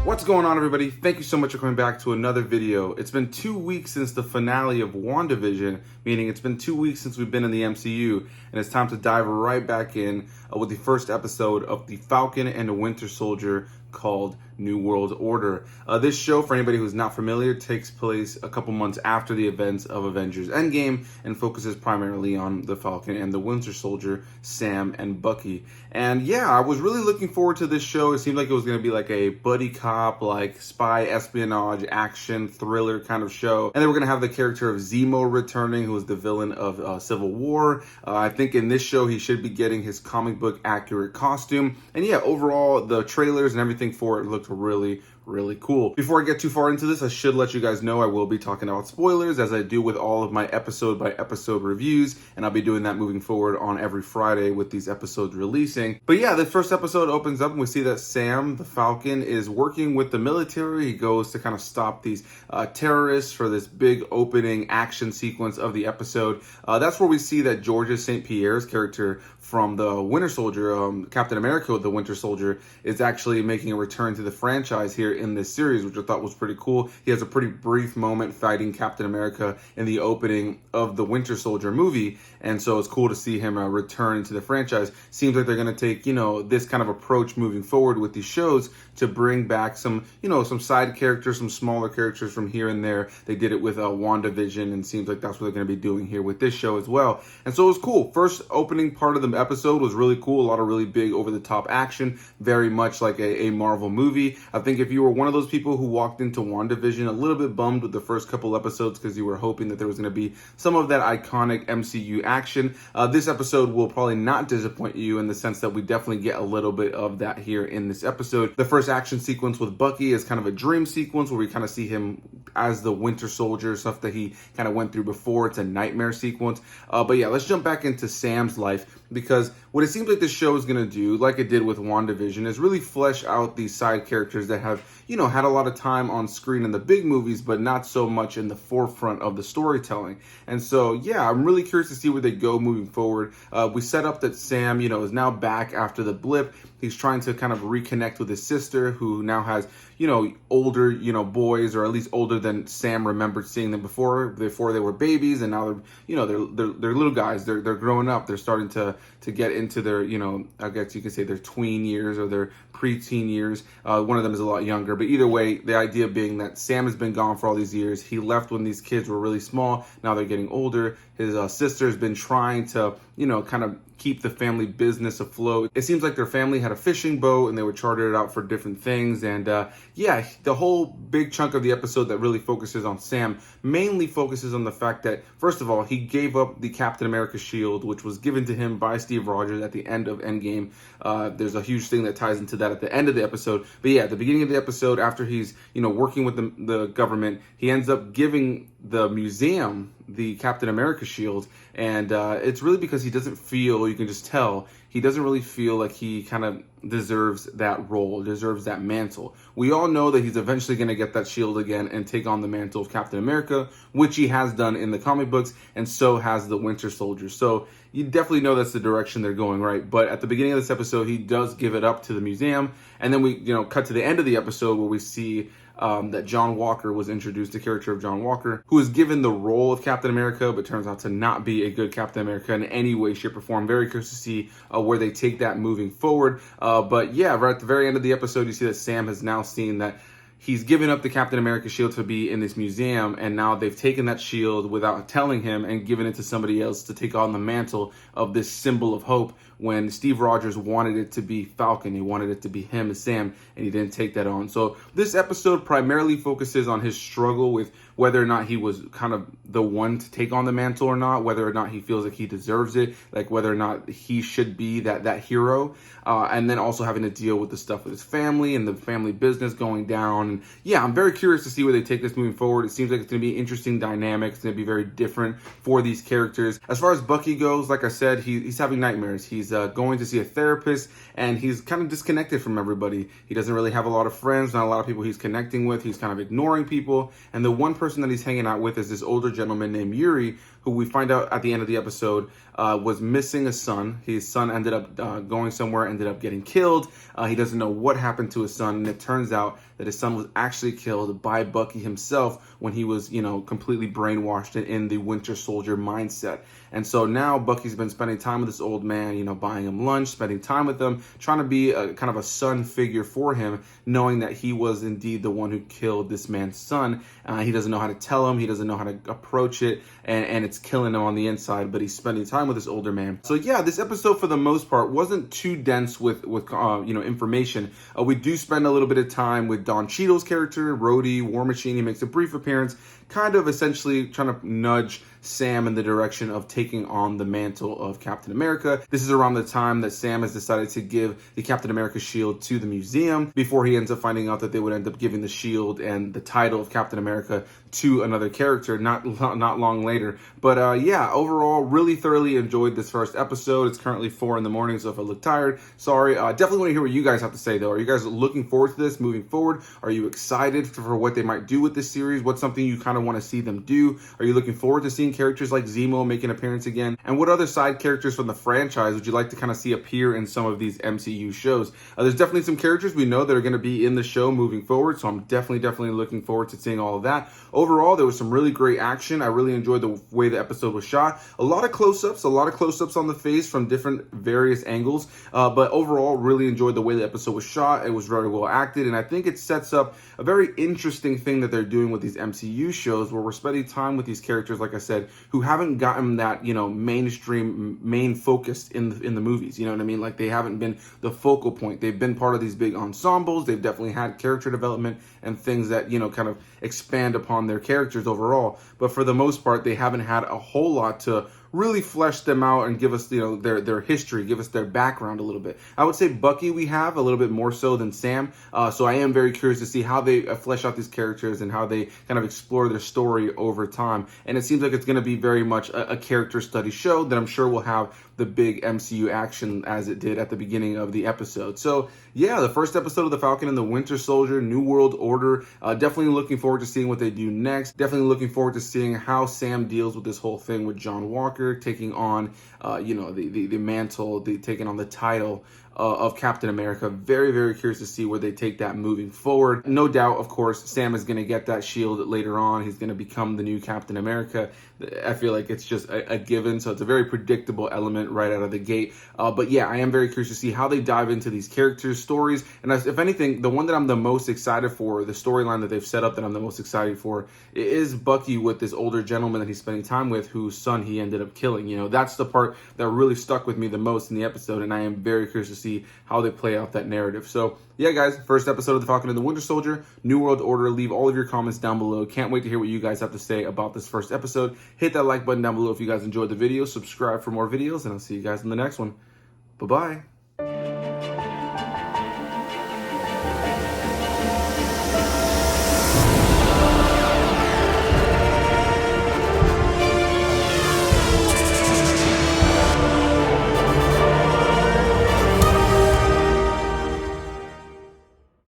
What's going on, everybody? Thank you so much for coming back to another video. It's been 2 weeks since the finale of WandaVision, meaning it's been 2 weeks since we've been in the MCU, and it's time to dive right back in with the first episode of the Falcon and the Winter Soldier called New World Order. This show, for anybody who's not familiar, takes place a couple months after the events of Avengers Endgame and focuses primarily on the Falcon and the Winter Soldier, Sam and Bucky. And yeah, I was really looking forward to this show. It seemed like it was going to be like a buddy cop, like spy espionage, action, thriller kind of show. And then we're going to have the character of Zemo returning, who is the villain of Civil War. I think in this show, he should be getting his comic book accurate costume. And yeah, overall, the trailers and everything for it looked really cool. Before I get too far into this, I should let you guys know I will be talking about spoilers, as I do with all of my episode by episode reviews, and I'll be doing that moving forward on every Friday with these episodes releasing. But yeah, the first episode opens up and we see that Sam, the Falcon, is working with the military. He goes to kind of stop these terrorists for this big opening action sequence of the episode. That's where we see that Georges St-Pierre's character from the Winter Soldier, Captain America the Winter Soldier, is actually making a return to the franchise here in this series, which I thought was pretty cool. He has a pretty brief moment fighting Captain America in the opening of the Winter Soldier movie, and so it's cool to see him return to the franchise. Seems like they're going to take, this kind of approach moving forward with these shows to bring back some, some side characters, some smaller characters from here and there. They did it with WandaVision, and seems like that's what they're going to be doing here with this show as well. And so it was cool. First opening part of the episode was really cool. A lot of really big over-the-top action, very much like a Marvel movie. I think if you were one of those people who walked into WandaVision a little bit bummed with the first couple episodes because you were hoping that there was going to be some of that iconic MCU action, this episode will probably not disappoint you, in the sense that we definitely get a little bit of that here in this episode. The first action sequence with Bucky is kind of a dream sequence where we kind of see him as the Winter Soldier, stuff that he kind of went through before. It's a nightmare sequence. But yeah, let's jump back into Sam's life, because what it seems like this show is going to do, like it did with WandaVision, is really flesh out these side characters that have, had a lot of time on screen in the big movies, but not so much in the forefront of the storytelling. And so, yeah, I'm really curious to see where they go moving forward. We set up that Sam, is now back after the blip. He's trying to kind of reconnect with his sister, who now has, older, boys, or at least older than Sam remembered seeing them before they were babies, and now they're little guys. They're growing up. They're starting to get into their, I guess you could say their tween years or their preteen years. One of them is a lot younger, but either way, the idea being that Sam has been gone for all these years. He left when these kids were really small. Now they're getting older. His sister has been trying to, kind of keep the family business afloat. It seems like their family had a fishing boat and they would charter it out for different things. And yeah, the whole big chunk of the episode that really focuses on Sam mainly focuses on the fact that, first of all, he gave up the Captain America shield, which was given to him by Steve Rogers at the end of Endgame. There's a huge thing that ties into that at the end of the episode. But yeah, at the beginning of the episode, after he's, working with the government, he ends up giving the museum the Captain America shield, and it's really because he doesn't feel, you can just tell, he doesn't really feel like he kind of deserves that role, deserves that mantle. We all know that he's eventually going to get that shield again and take on the mantle of Captain America, which he has done in the comic books, and so has the Winter Soldier. So you definitely know that's the direction they're going, right? But at the beginning of this episode, he does give it up to the museum, and then we, cut to the end of the episode where we see that John Walker was introduced, the character of John Walker, who is given the role of Captain America, but turns out to not be a good Captain America in any way, shape, or form. Very curious to see where they take that moving forward. But yeah, right at the very end of the episode, you see that Sam has now seen that he's given up the Captain America shield to be in this museum, and now they've taken that shield without telling him and given it to somebody else to take on the mantle of this symbol of hope, when Steve Rogers wanted it to be Falcon. He wanted it to be him and Sam, and he didn't take that on. So this episode primarily focuses on his struggle with whether or not he was kind of the one to take on the mantle or not, whether or not he feels like he deserves it, like whether or not he should be that hero, and then also having to deal with the stuff with his family and the family business going down. And yeah, I'm very curious to see where they take this moving forward. It seems like it's going to be interesting dynamics. It's going to be very different for these characters. As far as Bucky goes, like I said, he's having nightmares. He's going to see a therapist, and he's kind of disconnected from everybody. He doesn't really have a lot of friends, not a lot of people he's connecting with. He's kind of ignoring people. And the one person that he's hanging out with is this older gentleman named Yuri, who we find out at the end of the episode was missing a son. His son ended up going somewhere, ended up getting killed. He doesn't know what happened to his son, and it turns out that his son was actually killed by Bucky himself when he was, completely brainwashed in the Winter Soldier mindset. And so now Bucky's been spending time with this old man, buying him lunch, spending time with him, trying to be a kind of a son figure for him, knowing that he was indeed the one who killed this man's son. He doesn't know how to tell him. He doesn't know how to approach it, and it's killing him on the inside, but he's spending time with this older man. So yeah, this episode for the most part wasn't too dense with information. We do spend a little bit of time with Don Cheadle's character, Rhodey, War Machine. He makes a brief appearance, kind of essentially trying to nudge Sam in the direction of taking on the mantle of Captain America. This is around the time that Sam has decided to give the Captain America shield to the museum before he ends up finding out that they would end up giving the shield and the title of Captain America to another character not long later. But yeah, overall, really thoroughly enjoyed this first episode. It's currently 4 in the morning, so if I look tired, sorry. Definitely want to hear what you guys have to say, though. Are you guys looking forward to this moving forward? Are you excited for what they might do with this series? What's something you kind of want to see them do? Are you looking forward to seeing characters like Zemo make an appearance again? And what other side characters from the franchise would you like to kind of see appear in some of these MCU shows? There's definitely some characters we know that are going to be in the show moving forward, so I'm definitely looking forward to seeing all of that. Overall, there was some really great action. I really enjoyed the way the episode was shot. A lot of close-ups on the face from different various angles, but overall, really enjoyed the way the episode was shot. It was very well acted, and I think it sets up a very interesting thing that they're doing with these MCU shows, where we're spending time with these characters, like I said, who haven't gotten that, mainstream, main focus in the movies. You know what I mean? Like, they haven't been the focal point. They've been part of these big ensembles. They've definitely had character development and things that, kind of expand upon their characters overall. But for the most part, they haven't had a whole lot to really flesh them out and give us, their history, give us their background a little bit. I would say Bucky we have a little bit more so than Sam. So I am very curious to see how they flesh out these characters and how they kind of explore their story over time. And it seems like it's going to be very much a character study show that I'm sure will have the big MCU action as it did at the beginning of the episode. So yeah, the first episode of the Falcon and the Winter Soldier, New World Order. Definitely looking forward to seeing what they do next. Definitely looking forward to seeing how Sam deals with this whole thing with John Walker taking on, the mantle, taking on the title of Captain America. Very, very curious to see where they take that moving forward. No doubt, of course, Sam is going to get that shield later on. He's going to become the new Captain America. I feel like it's just a given, so it's a very predictable element right out of the gate. But yeah, I am very curious to see how they dive into these characters' stories. And if anything, the one that I'm the most excited for, the storyline that they've set up that I'm the most excited for, is Bucky with this older gentleman that he's spending time with, whose son he ended up killing. That's the part that really stuck with me the most in the episode, and I am very curious to see how they play out that narrative. So yeah, guys, first episode of The Falcon and the Winter Soldier, New World Order. Leave all of your comments down below. Can't wait to hear what you guys have to say about this first episode. Hit that like button down below if you guys enjoyed the video. Subscribe for more videos, and I'll see you guys in the next one. Bye-bye.